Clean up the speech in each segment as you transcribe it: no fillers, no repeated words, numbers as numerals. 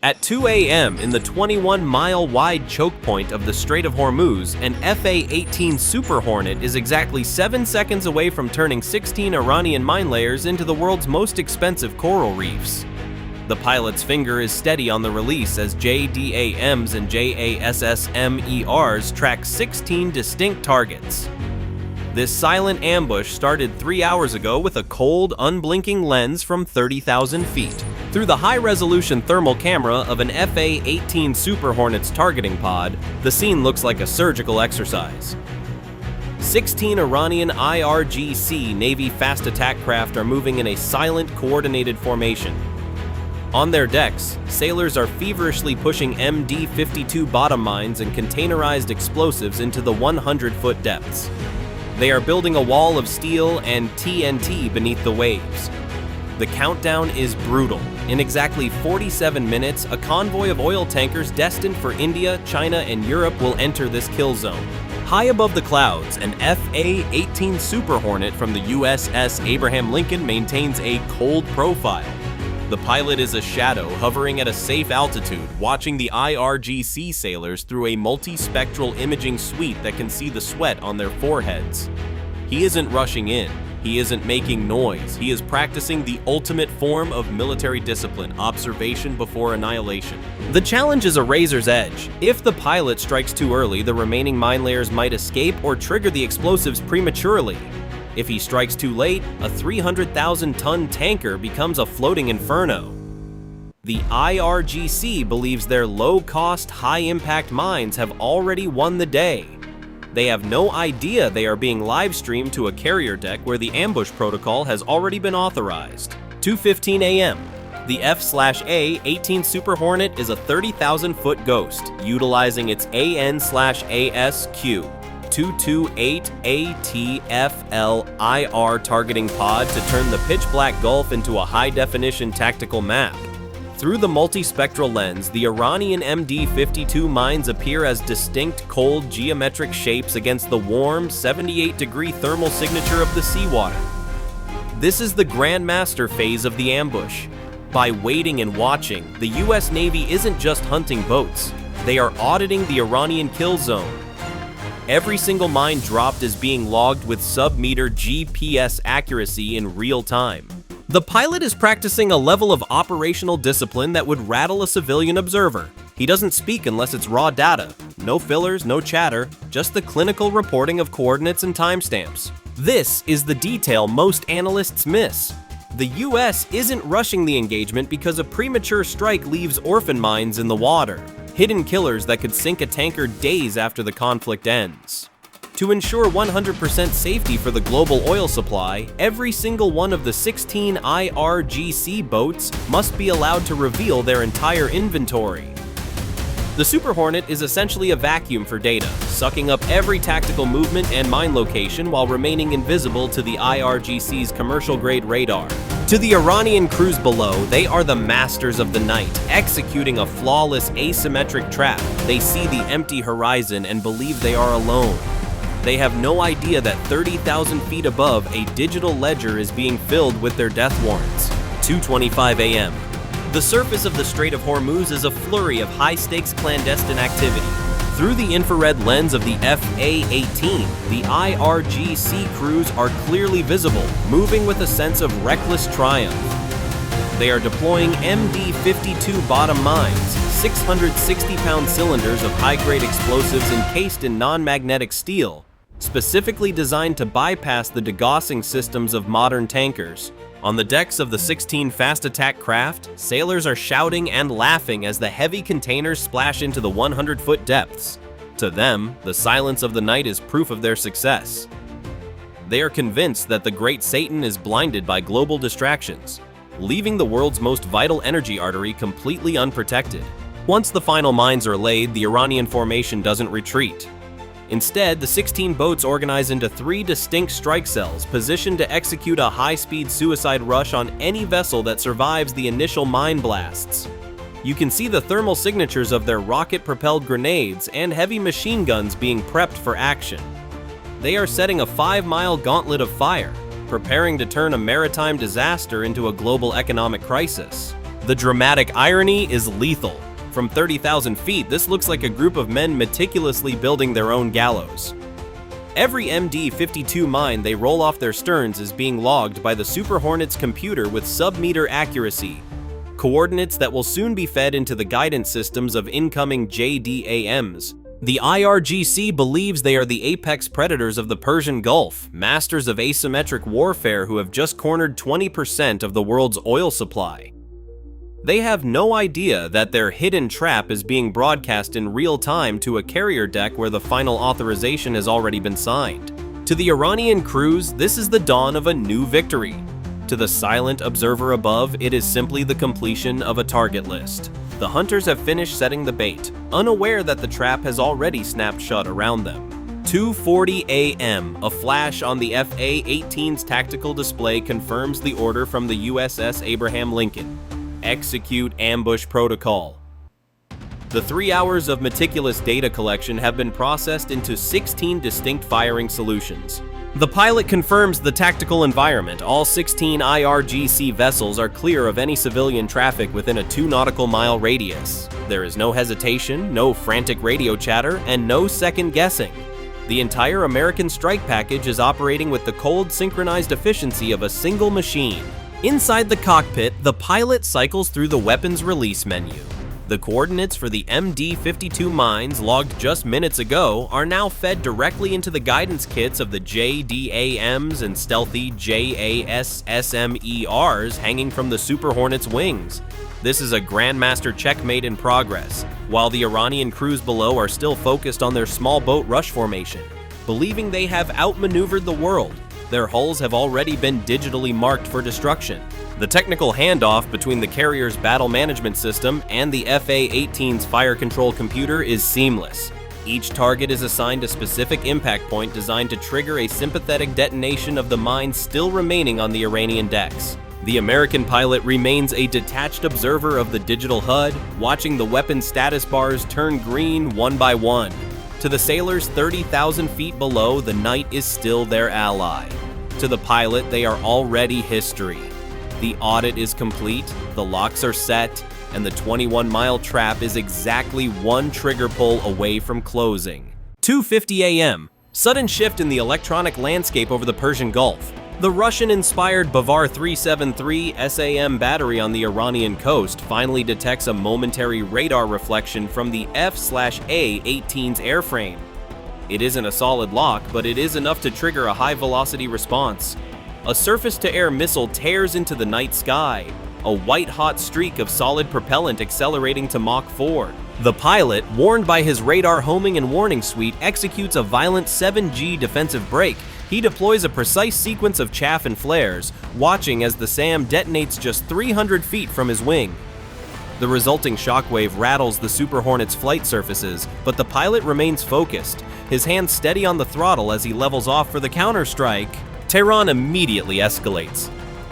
At 2 a.m. in the 21-mile-wide choke point of the Strait of Hormuz, an Fa-18 Super Hornet is exactly 7 seconds away from turning 16 Iranian mine layers into the world's most expensive coral reefs. The pilot's finger is steady on the release as JDAMs and JASSM-ERs track 16 distinct targets. This silent ambush started 3 hours ago with a cold, unblinking lens from 30,000 feet. Through the high-resolution thermal camera of an Fa-18 Super Hornet's targeting pod, the scene looks like a surgical exercise. 16 Iranian IRGC Navy fast attack craft are moving in a silent, coordinated formation. On their decks, sailors are feverishly pushing MD-52 bottom mines and containerized explosives into the 100-foot depths. They are building a wall of steel and TNT beneath the waves. The countdown is brutal. In exactly 47 minutes, a convoy of oil tankers destined for India, China, and Europe will enter this kill zone. High above the clouds, an Fa-18 Super Hornet from the USS Abraham Lincoln maintains a cold profile. The pilot is a shadow hovering at a safe altitude, watching the IRGC sailors through a multispectral imaging suite that can see the sweat on their foreheads. He isn't rushing in. He isn't making noise. He is practicing the ultimate form of military discipline, observation before annihilation. The challenge is a razor's edge. If the pilot strikes too early, the remaining mine layers might escape or trigger the explosives prematurely. If he strikes too late, a 300,000-ton tanker becomes a floating inferno. The IRGC believes their low-cost, high-impact mines have already won the day. They have no idea they are being live-streamed to a carrier deck where the ambush protocol has already been authorized. 2:15 a.m. The F/A-18 Super Hornet is a 30,000-foot ghost, utilizing its AN/ASQ 228 ATFLIR targeting pod to turn the pitch-black Gulf into a high-definition tactical map. Through the multispectral lens, the Iranian MD-52 mines appear as distinct, cold, geometric shapes against the warm, 78-degree thermal signature of the seawater. This is the Grandmaster phase of the ambush. By waiting and watching, the US Navy isn't just hunting boats. They are auditing the Iranian kill zone. Every single mine dropped is being logged with sub-meter GPS accuracy in real time. The pilot is practicing a level of operational discipline that would rattle a civilian observer. He doesn't speak unless it's raw data. No fillers, no chatter, just the clinical reporting of coordinates and timestamps. This is the detail most analysts miss. The US isn't rushing the engagement because a premature strike leaves orphan mines in the water, hidden killers that could sink a tanker days after the conflict ends. To ensure 100% safety for the global oil supply, every single one of the 16 IRGC boats must be allowed to reveal their entire inventory. The Super Hornet is essentially a vacuum for data, sucking up every tactical movement and mine location while remaining invisible to the IRGC's commercial-grade radar. To the Iranian crews below, they are the masters of the night, executing a flawless asymmetric trap. They see the empty horizon and believe they are alone. They have no idea that 30,000 feet above, a digital ledger is being filled with their death warrants. 2:25 a.m. The surface of the Strait of Hormuz is a flurry of high-stakes clandestine activity. Through the infrared lens of the Fa-18, the IRGC crews are clearly visible, moving with a sense of reckless triumph. They are deploying MD-52 bottom mines, 660-pound cylinders of high-grade explosives encased in non-magnetic steel, specifically designed to bypass the degaussing systems of modern tankers. On the decks of the 16 fast attack craft, sailors are shouting and laughing as the heavy containers splash into the 100-foot depths. To them, the silence of the night is proof of their success. They are convinced that the Great Satan is blinded by global distractions, leaving the world's most vital energy artery completely unprotected. Once the final mines are laid, the Iranian formation doesn't retreat. Instead, the 16 boats organize into 3 distinct strike cells positioned to execute a high-speed suicide rush on any vessel that survives the initial mine blasts. You can see the thermal signatures of their rocket-propelled grenades and heavy machine guns being prepped for action. They are setting a 5-mile gauntlet of fire, preparing to turn a maritime disaster into a global economic crisis. The dramatic irony is lethal. From 30,000 feet, this looks like a group of men meticulously building their own gallows. Every MD-52 mine they roll off their sterns is being logged by the Super Hornet's computer with sub-meter accuracy, coordinates that will soon be fed into the guidance systems of incoming JDAMs. The IRGC believes they are the apex predators of the Persian Gulf, masters of asymmetric warfare who have just cornered 20% of the world's oil supply. They have no idea that their hidden trap is being broadcast in real time to a carrier deck where the final authorization has already been signed. To the Iranian crews, this is the dawn of a new victory. To the silent observer above, it is simply the completion of a target list. The hunters have finished setting the bait, unaware that the trap has already snapped shut around them. 2:40 a.m., a flash on the FA-18's tactical display confirms the order from the USS Abraham Lincoln. Execute ambush protocol. The 3 hours of meticulous data collection have been processed into 16 distinct firing solutions. The pilot confirms the tactical environment. All 16 IRGC vessels are clear of any civilian traffic within a 2 nautical mile radius. There is no hesitation, no frantic radio chatter, and no second guessing. The entire American strike package is operating with the cold, synchronized efficiency of a single machine. Inside the cockpit, the pilot cycles through the weapons release menu. The coordinates for the MD-52 mines logged just minutes ago are now fed directly into the guidance kits of the JDAMs and stealthy JASSM-ERs hanging from the Super Hornet's wings. This is a Grandmaster checkmate in progress, while the Iranian crews below are still focused on their small boat rush formation, believing they have outmaneuvered the world. Their hulls have already been digitally marked for destruction. The technical handoff between the carrier's battle management system and the FA-18's fire control computer is seamless. Each target is assigned a specific impact point designed to trigger a sympathetic detonation of the mines still remaining on the Iranian decks. The American pilot remains a detached observer of the digital HUD, watching the weapon status bars turn green one by one. To the sailors 30,000 feet below, the night is still their ally. To the pilot, they are already history. The audit is complete, the locks are set, and the 21-mile trap is exactly one trigger pull away from closing. 2:50 a.m. Sudden shift in the electronic landscape over the Persian Gulf. The Russian-inspired Bavar 373 SAM battery on the Iranian coast finally detects a momentary radar reflection from the F/A-18's airframe. It isn't a solid lock, but it is enough to trigger a high-velocity response. A surface-to-air missile tears into the night sky, a white-hot streak of solid propellant accelerating to Mach 4. The pilot, warned by his radar homing and warning suite, executes a violent 7G defensive break. He deploys a precise sequence of chaff and flares, watching as the SAM detonates just 300 feet from his wing. The resulting shockwave rattles the Super Hornet's flight surfaces, but the pilot remains focused, his hands steady on the throttle as he levels off for the counterstrike. Tehran immediately escalates.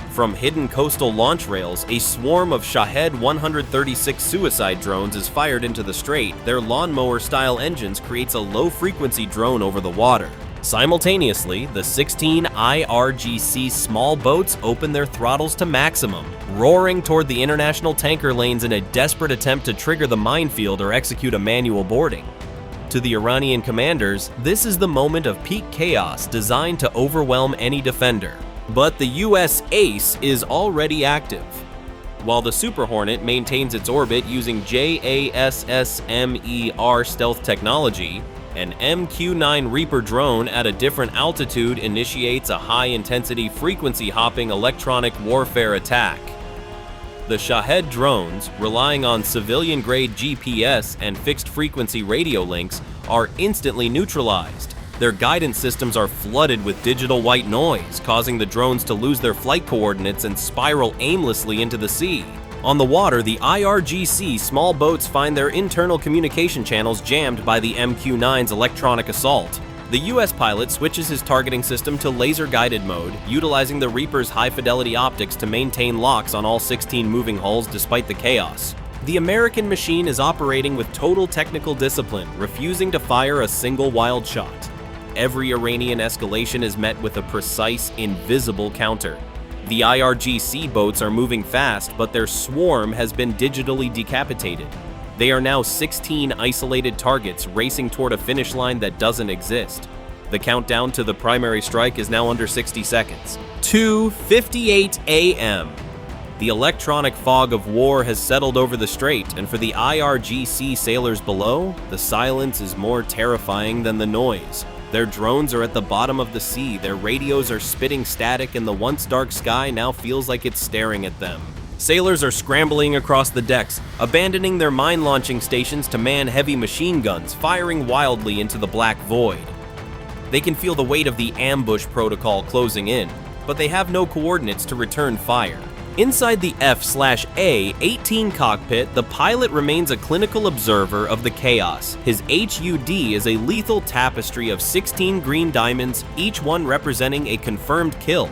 From hidden coastal launch rails, a swarm of Shahed 136 suicide drones is fired into the strait. Their lawnmower-style engines creates a low-frequency drone over the water. Simultaneously, the 16 IRGC small boats open their throttles to maximum, roaring toward the international tanker lanes in a desperate attempt to trigger the minefield or execute a manual boarding. To the Iranian commanders, this is the moment of peak chaos designed to overwhelm any defender. But the US Ace is already active. While the Super Hornet maintains its orbit using JASSM-ER stealth technology, an MQ-9 Reaper drone at a different altitude initiates a high-intensity frequency-hopping electronic warfare attack. The Shahed drones, relying on civilian-grade GPS and fixed-frequency radio links, are instantly neutralized. Their guidance systems are flooded with digital white noise, causing the drones to lose their flight coordinates and spiral aimlessly into the sea. On the water, the IRGC small boats find their internal communication channels jammed by the MQ-9's electronic assault. The US pilot switches his targeting system to laser-guided mode, utilizing the Reaper's high-fidelity optics to maintain locks on all 16 moving hulls despite the chaos. The American machine is operating with total technical discipline, refusing to fire a single wild shot. Every Iranian escalation is met with a precise, invisible counter. The IRGC boats are moving fast, but their swarm has been digitally decapitated. They are now 16 isolated targets racing toward a finish line that doesn't exist. The countdown to the primary strike is now under 60 seconds. 2:58 a.m. The electronic fog of war has settled over the strait, and for the IRGC sailors below, the silence is more terrifying than the noise. Their drones are at the bottom of the sea, their radios are spitting static, and the once dark sky now feels like it's staring at them. Sailors are scrambling across the decks, abandoning their mine launching stations to man heavy machine guns, firing wildly into the black void. They can feel the weight of the ambush protocol closing in, but they have no coordinates to return fire. Inside the F/A-18 cockpit, the pilot remains a clinical observer of the chaos. His HUD is a lethal tapestry of 16 green diamonds, each one representing a confirmed kill.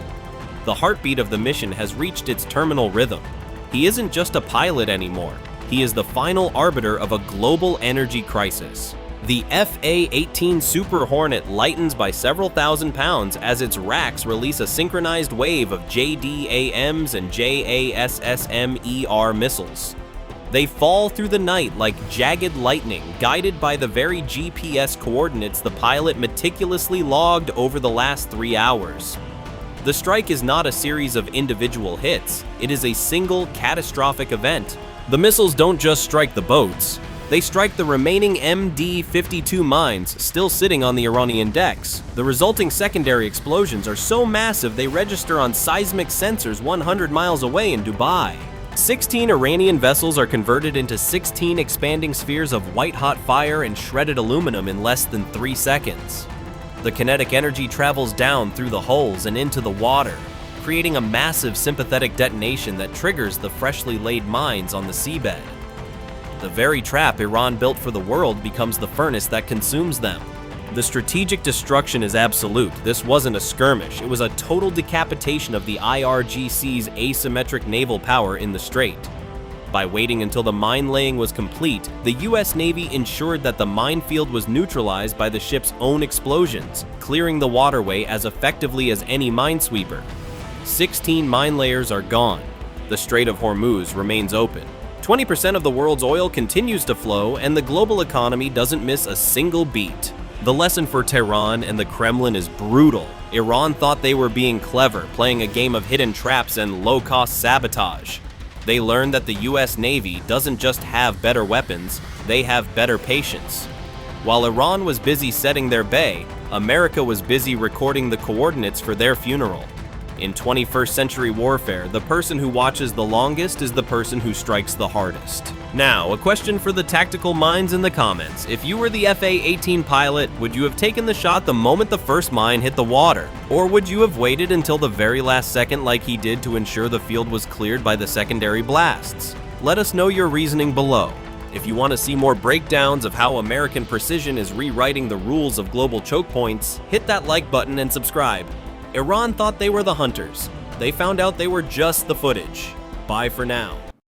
The heartbeat of the mission has reached its terminal rhythm. He isn't just a pilot anymore. He is the final arbiter of a global energy crisis. The FA-18 Super Hornet lightens by several thousand pounds as its racks release a synchronized wave of JDAMs and JASSM-ER missiles. They fall through the night like jagged lightning, guided by the very GPS coordinates the pilot meticulously logged over the last 3 hours. The strike is not a series of individual hits, it is a single catastrophic event. The missiles don't just strike the boats. They strike the remaining MD-52 mines still sitting on the Iranian decks. The resulting secondary explosions are so massive they register on seismic sensors 100 miles away in Dubai. 16 Iranian vessels are converted into 16 expanding spheres of white-hot fire and shredded aluminum in less than 3 seconds. The kinetic energy travels down through the hulls and into the water, creating a massive sympathetic detonation that triggers the freshly laid mines on the seabed. The very trap Iran built for the world becomes the furnace that consumes them. The strategic destruction is absolute. This wasn't a skirmish, it was a total decapitation of the IRGC's asymmetric naval power in the strait. By waiting until the mine laying was complete, the US Navy ensured that the minefield was neutralized by the ship's own explosions, clearing the waterway as effectively as any minesweeper. 16 mine layers are gone. The Strait of Hormuz remains open. 20% of the world's oil continues to flow, and the global economy doesn't miss a single beat. The lesson for Tehran and the Kremlin is brutal. Iran thought they were being clever, playing a game of hidden traps and low-cost sabotage. They learned that the US Navy doesn't just have better weapons, they have better patience. While Iran was busy setting their bay, America was busy recording the coordinates for their funeral. In 21st century warfare, the person who watches the longest is the person who strikes the hardest. Now, a question for the tactical minds in the comments. If you were the FA-18 pilot, would you have taken the shot the moment the first mine hit the water? Or would you have waited until the very last second like he did to ensure the field was cleared by the secondary blasts? Let us know your reasoning below. If you want to see more breakdowns of how American precision is rewriting the rules of global choke points, hit that like button and subscribe. Iran thought they were the hunters. They found out they were just the footage. Bye for now.